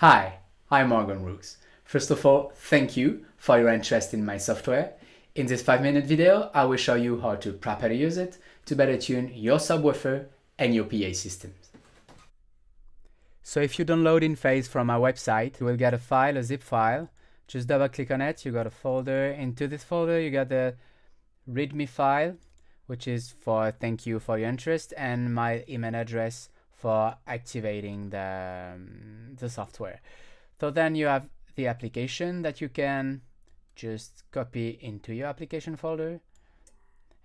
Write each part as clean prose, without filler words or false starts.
Hi, I'm Morgan Rooks. First of all, thank you for your interest in my software. In this 5-minute video, I will show you how to properly use it to better tune your subwoofer and your PA systems. So if you download InPhase from our website, you will get a file, a zip file. Just double click on it, you got a folder. Into this folder, you got the README file, which is for thank you for your interest, and my email address for activating the software. So then you have the application that you can just copy into your application folder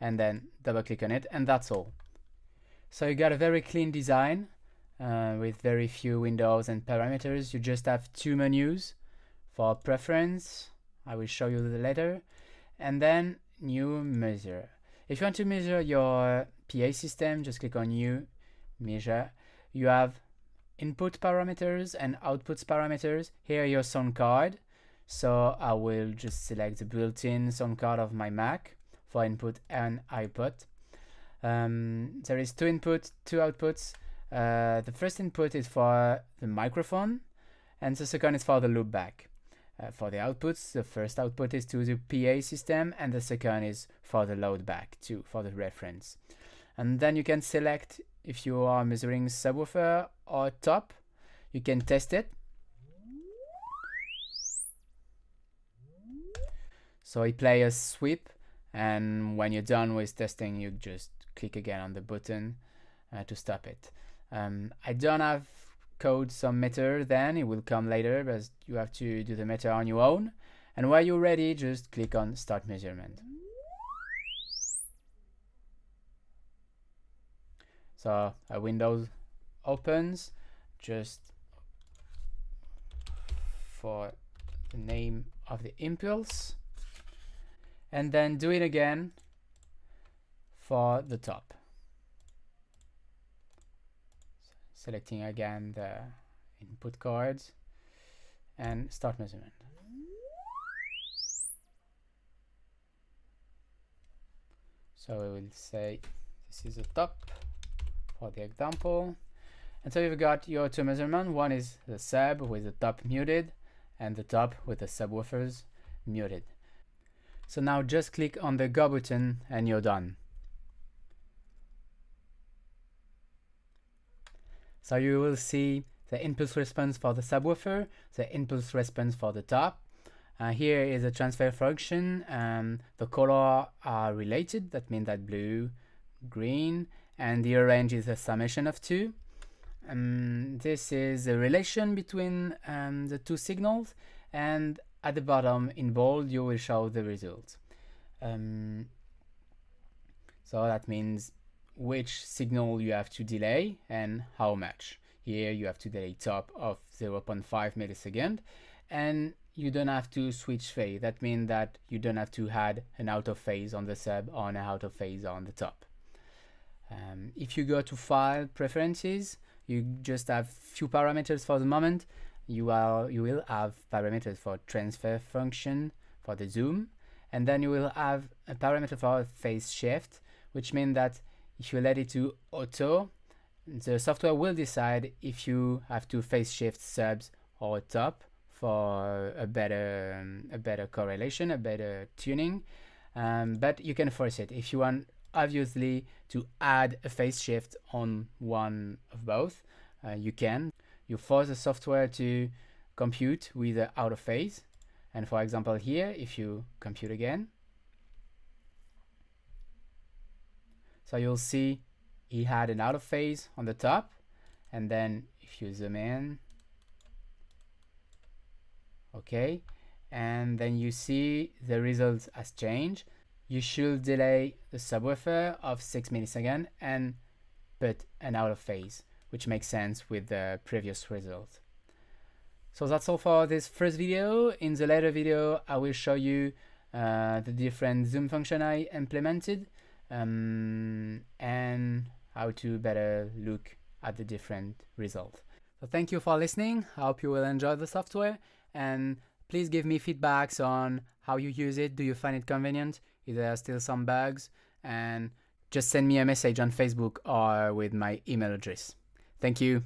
and then double click on it, and that's all. So you got a very clean design with very few windows and parameters. You just have two menus for preference. I will show you later. And then new measure. If you want to measure your PA system, just click on new measure. You have input parameters and output parameters. Here your sound card. So I will just select the built-in sound card of my Mac for input and output. There is two inputs, two outputs. The first input is for the microphone and the second is for the loopback. For the outputs, the first output is to the PA system and the second is for the loadback too, for the reference. And then you can select if you are measuring subwoofer or top. You can test it. So it plays a sweep, and when you're done with testing, you just click again on the button to stop it. I don't have code some meter, then it will come later, but you have to do the meter on your own. And when you're ready, just click on start measurement. So a window opens just for the name of the impulse, and then do it again for the top. Selecting again the input cards and start measurement. So we will say this is the top for the example. And so you've got your two measurements. One is the sub with the top muted and the top with the subwoofers muted. So now just click on the go button and you're done. So you will see the impulse response for the subwoofer, the impulse response for the top. Here is a transfer function. The color are related. That means that blue, green, and the orange is a summation of two. This is a relation between the two signals, and at the bottom in bold you will show the result. So that means which signal you have to delay and how much. Here you have to delay top of 0.5 millisecond, and you don't have to switch phase. That means that you don't have to add an out of phase on the sub or an out of phase on the top. If you go to File Preferences, you just have few parameters for the moment. You will have parameters for transfer function for the zoom, and then you will have a parameter for phase shift, which means that if you let it to auto, the software will decide if you have to phase shift subs or top for a better correlation, a better tuning. But you can force it if you want, obviously, to add a phase shift on one of both. You can. You force the software to compute with the out of phase. And for example here, if you compute again, so you'll see he had an out of phase on the top, and then if you zoom in, okay, and then you see the results has changed. You should delay the subwoofer of 6 milliseconds and put an out of phase, which makes sense with the previous result. So that's all for this first video. In the later video, I will show you the different zoom function I implemented and how to better look at the different results. So thank you for listening. I hope you will enjoy the software, and please give me feedbacks on how you use it. Do you find it convenient? Is there still some bugs? And just send me a message on Facebook or with my email address. Thank you.